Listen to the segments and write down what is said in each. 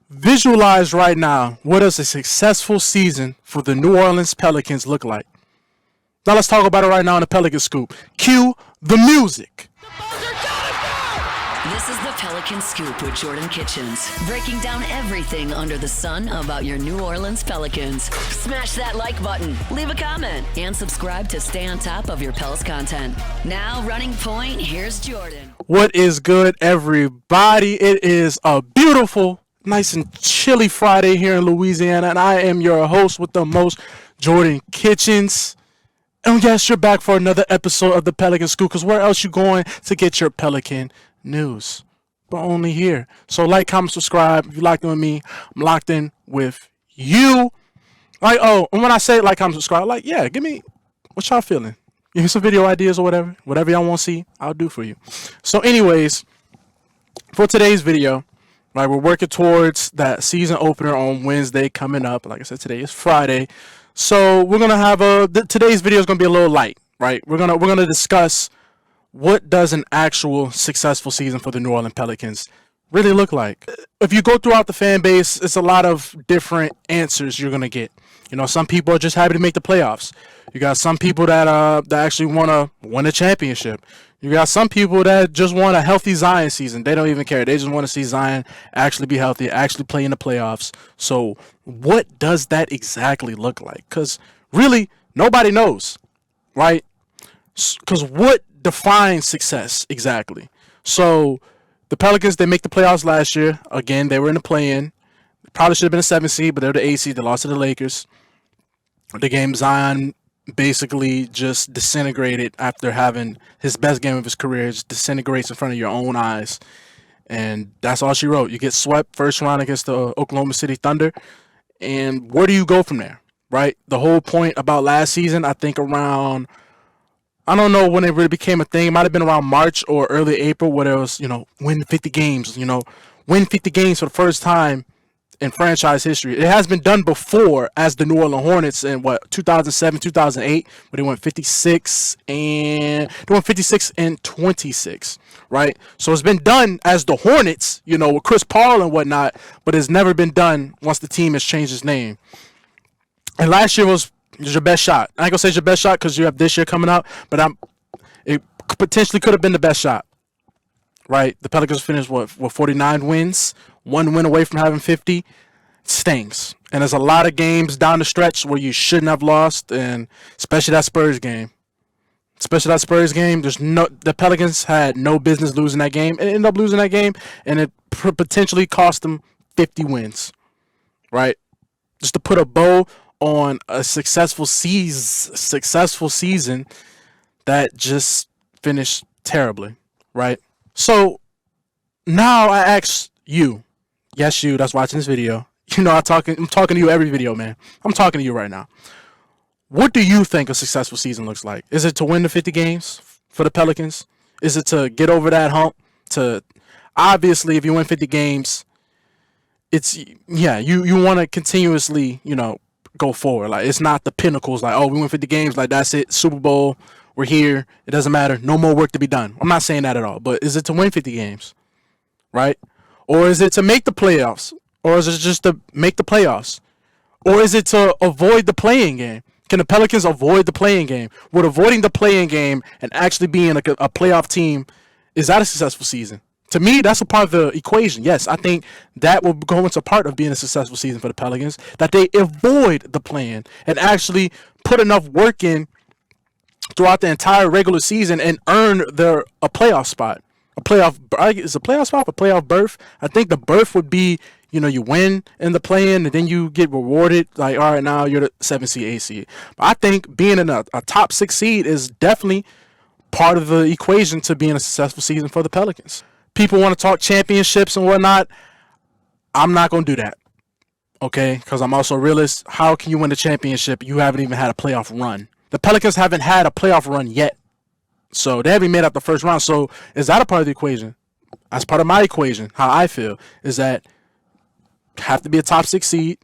Visualize right now, what does a successful season for the New Orleans Pelicans look like? Now let's talk about it right now in the Pelicans Scoop. Cue the music. This is the Pelicans Scoop with Jordan Kitchens, breaking down everything under the sun about your New Orleans Pelicans. Smash that like button, leave a comment, and subscribe to stay on top of your Pels content. Now, running point, here's Jordan. What is good, everybody? It is a beautiful, nice and chilly Friday here in Louisiana, and I am your host with the most, Jordan Kitchens. And yes, you're back for another episode of the Pelican Scoop, because where else you going to get your Pelican news? But only here. So like, comment, subscribe. If you're locked in with me, I'm locked in with you. Like, oh, and when I say like, comment, subscribe, like, yeah, give me, what y'all feeling? Give me some video ideas or whatever y'all want to see, I'll do for you. So anyways, for today's video, right, we're working towards that season opener on Wednesday coming up. Like I said, today is Friday. So we're gonna have today's video is gonna be a little light, right? We're gonna discuss what does an actual successful season for the New Orleans Pelicans really look like. If you go throughout the fan base, it's a lot of different answers you're gonna get. You know, some people are just happy to make the playoffs. You got some people that actually want to win a championship. You got some people that just want a healthy Zion season. They don't even care. They just want to see Zion actually be healthy, actually play in the playoffs. So what does that exactly look like? Because really, nobody knows, right? Because what defines success exactly? So the Pelicans, they make the playoffs last year. Again, they were in the play-in. Probably should have been a 7 seed, but they're the 8 seed. They lost to the Lakers. The game Zion basically just disintegrated after having his best game of his career. Just disintegrates in front of your own eyes. And that's all she wrote. You get swept first round against the Oklahoma City Thunder. And where do you go from there, right? The whole point about last season, I think around, I don't know when it really became a thing. It might have been around March or early April where it was, win 50 games, win 50 games for the first time in franchise history. It has been done before as the New Orleans Hornets in 2007, 2008, where they went 56 and 26, right? So it's been done as the Hornets, with Chris Paul and whatnot, but it's never been done once the team has changed its name. And last year was your best shot. I ain't gonna say it's your best shot because you have this year coming up, but it potentially could have been the best shot, right? The Pelicans finished with 49 wins, 1 win away from having 50. It stings. And there's a lot of games down the stretch where you shouldn't have lost, and especially that Spurs game. The Pelicans had no business losing that game, and ended up losing that game, and it potentially cost them 50 wins, right? Just to put a bow on a successful season that just finished terribly, right? So now I ask you, yes, you that's watching this video. I'm talking to you every video, man. I'm talking to you right now. What do you think a successful season looks like? Is it to win the 50 games for the Pelicans? Is it to get over that hump? Obviously, if you win 50 games, you want to continuously, go forward. Like, it's not the pinnacles, like, oh, we win 50 games, like, that's it, Super Bowl, we're here, it doesn't matter, no more work to be done. I'm not saying that at all, but is it to win 50 games, right? Or is it to make the playoffs? Or is it just to make the playoffs? Or is it to avoid the play-in game? Can the Pelicans avoid the play-in game? Would avoiding the play-in game and actually being like a playoff team, is that a successful season? To me, that's a part of the equation. Yes, I think that will go into part of being a successful season for the Pelicans, that they avoid the play-in and actually put enough work in throughout the entire regular season and earn a playoff spot. A playoff spot, a playoff berth. I think the berth would be, you win in the play-in and then you get rewarded. Like, all right, now you're the 7 seed, 8 seed. But I think being in a top 6 seed is definitely part of the equation to being a successful season for the Pelicans. People want to talk championships and whatnot. I'm not going to do that, okay? Because I'm also a realist. How can you win the championship? You haven't even had a playoff run. The Pelicans haven't had a playoff run yet. So they haven't made up the first round. So is that a part of the equation? As part of my equation, how I feel is that have to be a top 6 seed.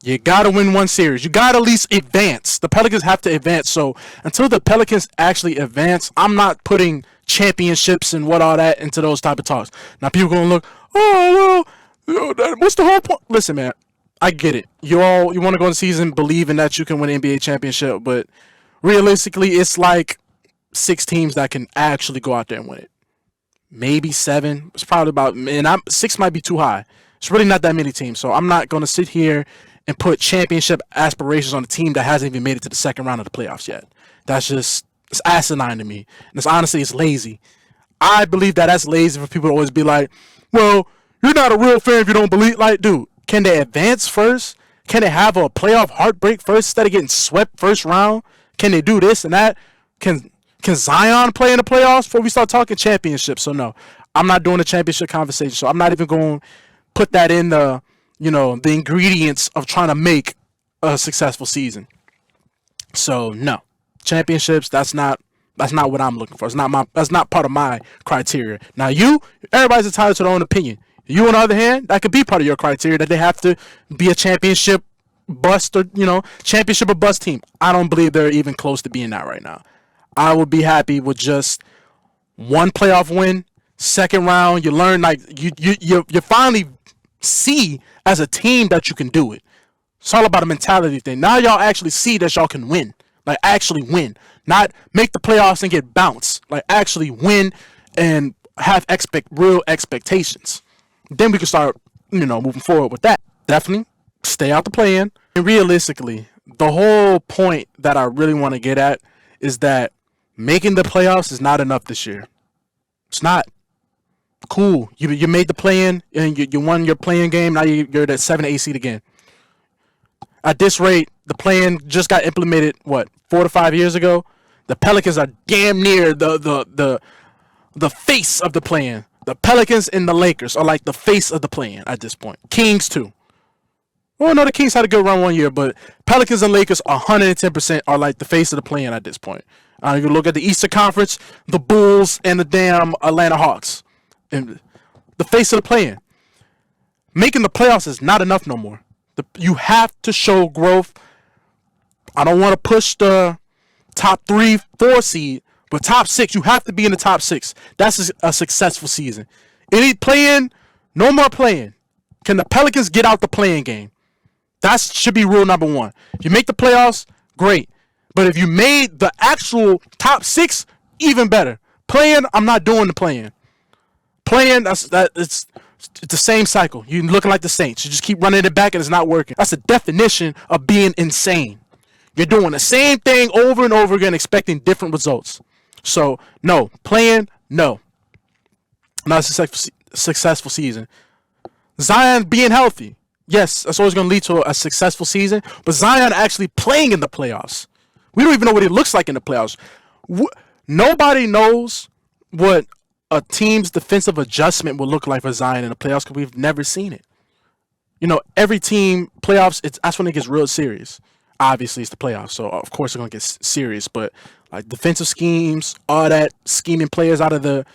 You got to win one series. You got to at least advance. The Pelicans have to advance. So until the Pelicans actually advance, I'm not putting championships and all that into those type of talks. Now people going to look, oh, well, What's the whole point? Listen, man, I get it. You want to go in the season believing that you can win an NBA championship, but realistically, it's like 6 teams that can actually go out there and win it. Maybe 7. It's probably about, and 6 might be too high. It's really not that many teams, so I'm not going to sit here and put championship aspirations on a team that hasn't even made it to the second round of the playoffs yet. It's asinine to me. And it's lazy. I believe that's lazy for people to always be like, well, you're not a real fan if you don't believe. Like, dude, can they advance first? Can they have a playoff heartbreak first instead of getting swept first round? Can they do this and that? Can Zion play in the playoffs before we start talking championships? So no, I'm not doing the championship conversation. So I'm not even going to put that in the ingredients of trying to make a successful season. So no, championships. That's not what I'm looking for. That's not part of my criteria. Now everybody's entitled to their own opinion. You, on the other hand, that could be part of your criteria that they have to be a championship bust or championship or bust team. I don't believe they're even close to being that right now. I would be happy with just one playoff win, second round. You learn you finally see as a team that you can do it. It's all about a mentality thing. Now y'all actually see that y'all can win. Like actually win. Not make the playoffs and get bounced. Like actually win and have real expectations. Then we can start, moving forward with that. Definitely stay out the play-in. And realistically, the whole point that I really want to get at is that making the playoffs is not enough this year. It's not. Cool. You made the play-in and you won your play-in game. Now you're the 7-8 seed again. At this rate, the play-in just got implemented, 4 to 5 years ago? The Pelicans are damn near the face of the play-in. The Pelicans and the Lakers are like the face of the play-in at this point. Kings too. Well, no, the Kings had a good run one year, but Pelicans and Lakers 110% are like the face of the play-in at this point. If you look at the Eastern Conference, the Bulls and the damn Atlanta Hawks. And the face of the play-in. Making the playoffs is not enough no more. You have to show growth. I don't want to push the top 3, 4 seed, but top 6, you have to be in the top 6. That's a successful season. Any play-in, no more play-in. Can the Pelicans get out the play-in game? That should be rule number 1. If you make the playoffs, great. But if you made the actual top 6, even better. Play-in, I'm not doing the play-in. Play-in, it's the same cycle. You're looking like the Saints. You just keep running it back and it's not working. That's the definition of being insane. You're doing the same thing over and over again, expecting different results. So, no. Play-in, no. Not a successful season. Zion being healthy. Yes, that's always going to lead to a successful season. But Zion actually playing in the playoffs. We don't even know what he looks like in the playoffs. Nobody knows what a team's defensive adjustment will look like for Zion in the playoffs because we've never seen it. Every team, playoffs, that's when it gets real serious. Obviously, it's the playoffs, so of course it's going to get serious. But like defensive schemes, all that, scheming players out of the,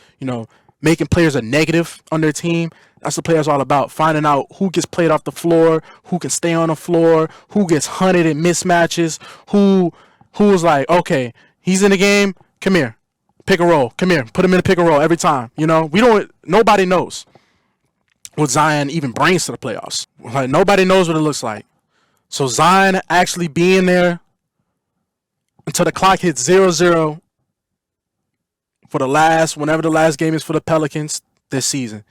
making players a negative on their team, that's what players all about. Finding out who gets played off the floor, who can stay on the floor, who gets hunted in mismatches, who's like, okay, he's in the game, come here, pick and roll, come here, put him in a pick and roll every time. Nobody knows what Zion even brings to the playoffs. Like nobody knows what it looks like. So Zion actually being there until the clock hits 0-0 for whenever the last game is for the Pelicans this season.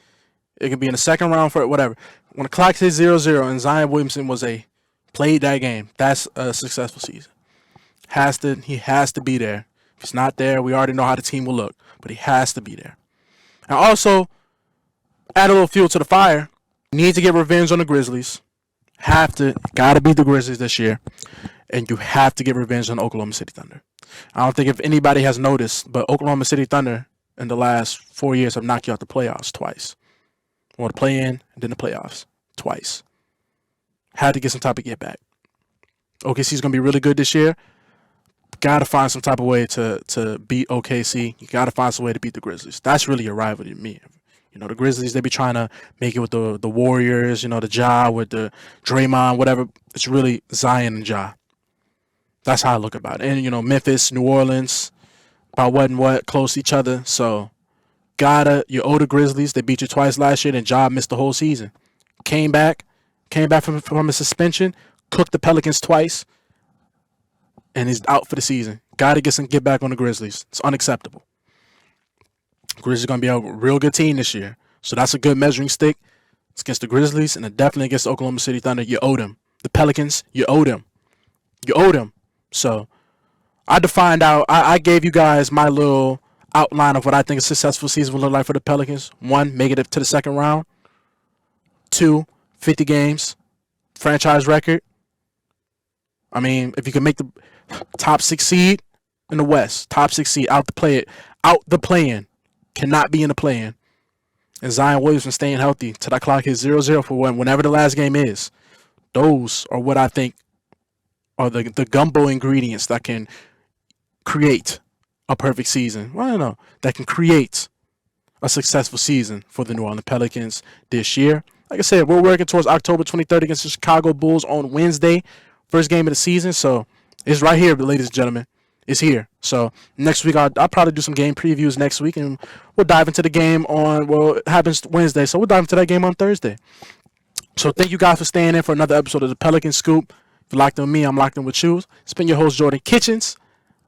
It can be in the second round for whatever. When the clock hits 0-0 and Zion Williamson played that game, that's a successful season. He has to be there. If he's not there, we already know how the team will look, but he has to be there. And also, add a little fuel to the fire. Need to get revenge on the Grizzlies. Gotta beat the Grizzlies this year. And you have to get revenge on Oklahoma City Thunder. I don't think if anybody has noticed, but Oklahoma City Thunder in the last 4 years have knocked you out the playoffs twice. Or the play-in and then the playoffs twice. Had to get some type of get back. OKC's going to be really good this year. Got to find some type of way to beat OKC. You got to find some way to beat the Grizzlies. That's really your rivalry to me. The Grizzlies, they be trying to make it with the Warriors, the Ja with the Draymond, whatever. It's really Zion and Ja. That's how I look about it. And, Memphis, New Orleans, about what, close to each other. So, you owe the Grizzlies. They beat you twice last year, and Ja missed the whole season. came back from a suspension, cooked the Pelicans twice, and is out for the season. Got to get back on the Grizzlies. It's unacceptable. Grizzlies are going to be a real good team this year. So that's a good measuring stick. It's against the Grizzlies and definitely against the Oklahoma City Thunder. You owe them. The Pelicans, you owe them. You owe them. So I defined out, I gave you guys my little outline of what I think a successful season will look like for the Pelicans. 1, make it to the second round. 2, 50 games. Franchise record. I mean, if you can make the top 6 seed in the West, top 6 seed, out the play-in. Cannot be in the play-in. And Zion Williamson staying healthy till that clock hits 0-0 for whenever the last game is. Those are what I think are the gumbo ingredients that can create a perfect season. Well, I don't know. That can create a successful season for the New Orleans Pelicans this year. Like I said, we're working towards October 23rd against the Chicago Bulls on Wednesday. First game of the season. So it's right here, ladies and gentlemen. It's here. So next week, I'll probably do some game previews next week, and we'll dive into the game it happens Wednesday. So we'll dive into that game on Thursday. So thank you guys for staying in for another episode of the Pelicans Scoop. If you're locked in with me, I'm locked in with you. It's been your host, Jordan Kitchens.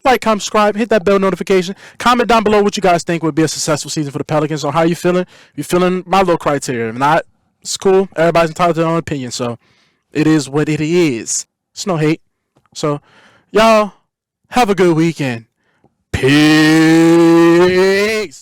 Like, comment, subscribe, hit that bell notification. Comment down below what you guys think would be a successful season for the Pelicans, or how you feeling. You're feeling my little criteria. If not, it's cool. Everybody's entitled to their own opinion. So it is what it is. It's no hate. So y'all have a good weekend. Peace.